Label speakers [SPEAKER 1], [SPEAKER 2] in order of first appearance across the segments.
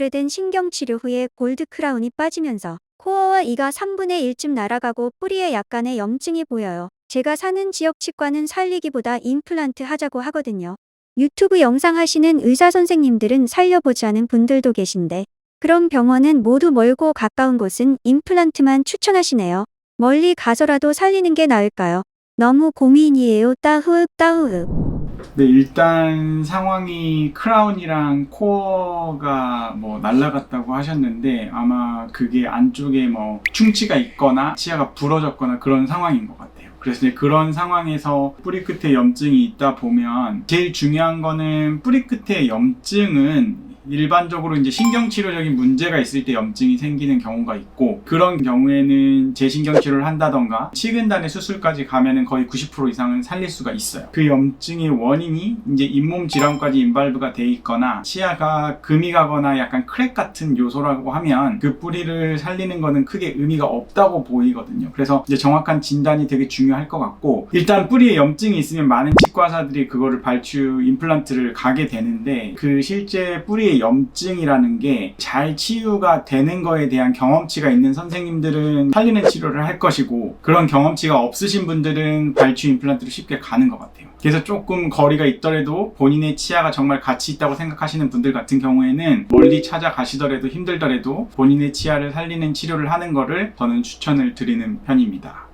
[SPEAKER 1] 오래된 신경치료 후에 골드 크라운이 빠지면서 코어와 이가 3분의 1쯤 날아가고 뿌리에 약간의 염증이 보여요. 제가 사는 지역 치과는 살리기보다 임플란트 하자고 하거든요. 유튜브 영상 하시는 의사 선생님들은 살려보자는 분들도 계신데 그런 병원은 모두 멀고 가까운 곳은 임플란트만 추천하시네요. 멀리 가서라도 살리는 게 나을까요? 너무 고민이에요. 따흐흡.
[SPEAKER 2] 네, 일단 상황이 크라운이랑 코어가 뭐 날라갔다고 하셨는데 아마 그게 안쪽에 뭐 충치가 있거나 치아가 부러졌거나 그런 상황인 것 같아요. 그래서 이제 그런 상황에서 뿌리 끝에 염증이 있다 보면 제일 중요한 거는 뿌리 끝에 염증은 일반적으로 이제 신경치료적인 문제가 있을 때 염증이 생기는 경우가 있고, 그런 경우에는 재신경치료를 한다던가 치근단의 수술까지 가면은 거의 90% 이상은 살릴 수가 있어요. 그 염증의 원인이 이제 잇몸 질환까지 인발브가 돼 있거나 치아가 금이 가거나 약간 크랙 같은 요소라고 하면 그 뿌리를 살리는 거는 크게 의미가 없다고 보이거든요. 그래서 이제 정확한 진단이 되게 중요할 것 같고, 일단 뿌리에 염증이 있으면 많은 치과사들이 그거를 발주 임플란트를 가게 되는데, 그 실제 뿌리에 염증이라는 게 잘 치유가 되는 거에 대한 경험치가 있는 선생님들은 살리는 치료를 할 것이고, 그런 경험치가 없으신 분들은 발주 임플란트를 쉽게 가는 것 같아요. 그래서 조금 거리가 있더라도 본인의 치아가 정말 가치 있다고 생각하시는 분들 같은 경우에는 멀리 찾아가시더라도 힘들더라도 본인의 치아를 살리는 치료를 하는 거를 저는 추천을 드리는 편입니다.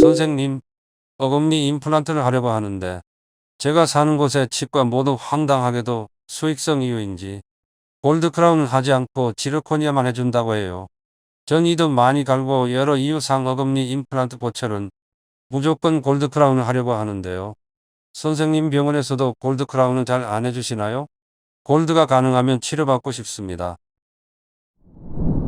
[SPEAKER 3] 선생님, 어금니 임플란트를 하려고 하는데 제가 사는 곳의 치과 모두 황당하게도 수익성 이유인지 골드 크라운을 하지 않고 지르코니아만 해준다고 해요. 전 이도 많이 갈고 여러 이유상 어금니 임플란트 보철은 무조건 골드 크라운을 하려고 하는데요. 선생님 병원에서도 골드 크라운은 잘 안 해주시나요? 골드가 가능하면 치료받고 싶습니다.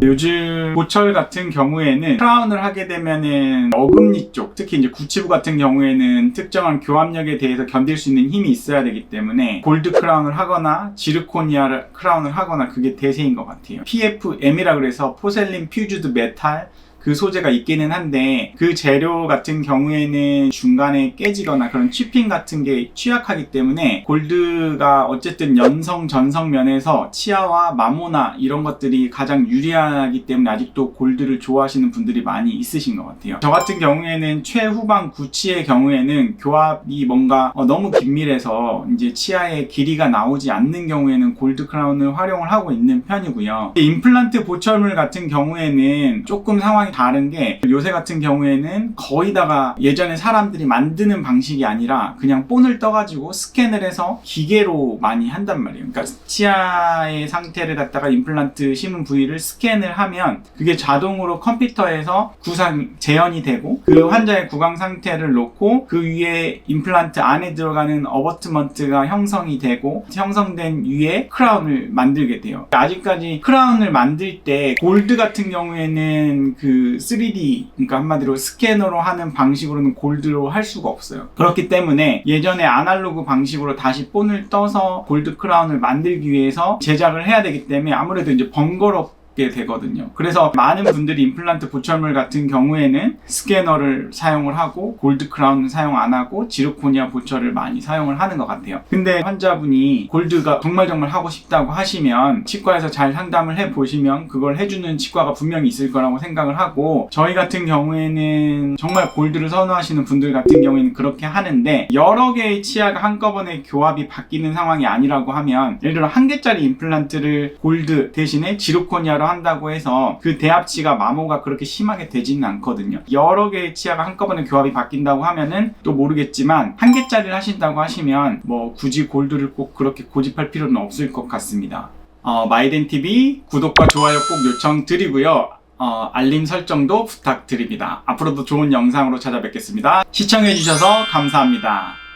[SPEAKER 2] 요즘 보철 같은 경우에는 크라운을 하게 되면은 어금니 쪽, 특히 이제 구치부 같은 경우에는 특정한 교합력에 대해서 견딜 수 있는 힘이 있어야 되기 때문에 골드 크라운을 하거나 지르코니아 크라운을 하거나 그게 대세인 것 같아요. PFM이라 그래서 포셀린 퓨즈드 메탈, 그 소재가 있기는 한데 그 재료 같은 경우에는 중간에 깨지거나 그런 치핑 같은 게 취약하기 때문에 골드가 어쨌든 연성 전성 면에서 치아와 마모나 이런 것들이 가장 유리하기 때문에 아직도 골드를 좋아하시는 분들이 많이 있으신 것 같아요. 저 같은 경우에는 최후방 구치의 경우에는 교합이 뭔가 너무 긴밀해서 이제 치아의 길이가 나오지 않는 경우에는 골드 크라운을 활용을 하고 있는 편이고요. 임플란트 보철물 같은 경우에는 조금 상황이 다른 게, 요새 같은 경우에는 거의 다가 예전에 사람들이 만드는 방식이 아니라 그냥 본을 떠가지고 스캔을 해서 기계로 많이 한단 말이에요. 그러니까 치아의 상태를 갖다가 임플란트 심은 부위를 스캔을 하면 그게 자동으로 컴퓨터에서 재현이 되고, 그 환자의 구강 상태를 놓고 그 위에 임플란트 안에 들어가는 어버트먼트가 형성이 되고, 형성된 위에 크라운을 만들게 돼요. 아직까지 크라운을 만들 때 골드 같은 경우에는 그 3D, 그러니까 한마디로 스캐너로 하는 방식으로는 골드로 할 수가 없어요. 그렇기 때문에 예전에 아날로그 방식으로 다시 본을 떠서 골드 크라운을 만들기 위해서 제작을 해야 되기 때문에 아무래도 이제 번거롭게 되거든요. 그래서 많은 분들이 임플란트 보철물 같은 경우에는 스캐너를 사용을 하고 골드 크라운을 사용 안 하고 지르코니아 보철을 많이 사용을 하는 것 같아요. 근데 환자분이 골드가 정말 하고 싶다고 하시면 치과에서 잘 상담을 해보시면 그걸 해주는 치과가 분명히 있을 거라고 생각을 하고, 저희 같은 경우에는 정말 골드를 선호하시는 분들 같은 경우에는 그렇게 하는데, 여러 개의 치아가 한꺼번에 교합이 바뀌는 상황이 아니라고 하면, 예를 들어 한 개짜리 임플란트를 골드 대신에 지르코니아로 한다고 해서 그 대합치가 마모가 그렇게 심하게 되지는 않거든요. 여러 개의 치아가 한꺼번에 교합이 바뀐다고 하면은 또 모르겠지만, 한 개짜리를 하신다고 하시면 뭐 굳이 골드를 꼭 그렇게 고집할 필요는 없을 것 같습니다. 마이덴TV 구독과 좋아요 꼭 요청드리고요. 알림 설정도 부탁드립니다. 앞으로도 좋은 영상으로 찾아뵙겠습니다. 시청해주셔서 감사합니다.